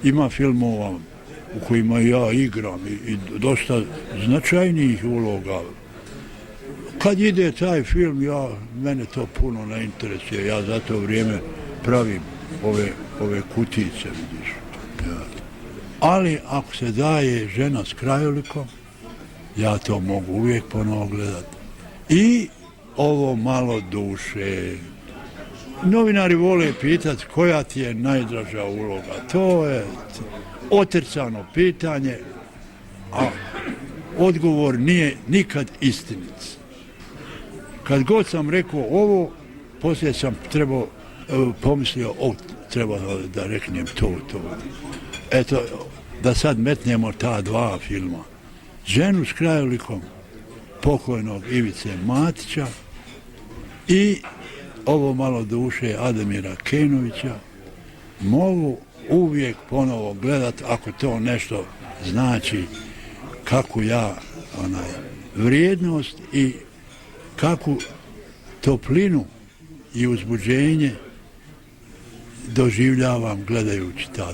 ima filmova u kojima ja igram i dosta značajnijih uloga. Kad ide taj film, mene to puno ne interesuje, ja za to vrijeme pravim ove kutice, vidiš. Ja. Ali ako se daje Žena s krajolikom, ja to mogu uvijek ponovo gledati. I ovo Malo duše. Novinari vole pitati koja ti je najdraža uloga. To je otrcano pitanje, a odgovor nije nikad istinit. Kad god sam rekao ovo, poslije sam pomislio, treba da reknem to. Eto, da sad metnemo ta dva filma. Ženu s krajolikom pokojnog Ivice Matića i ovo Malo duše Ademira Kenovića mogu uvijek ponovo gledat ako to nešto znači kakvu ja vrijednost i kakvu toplinu i uzbuđenje doživljavam gledajući ta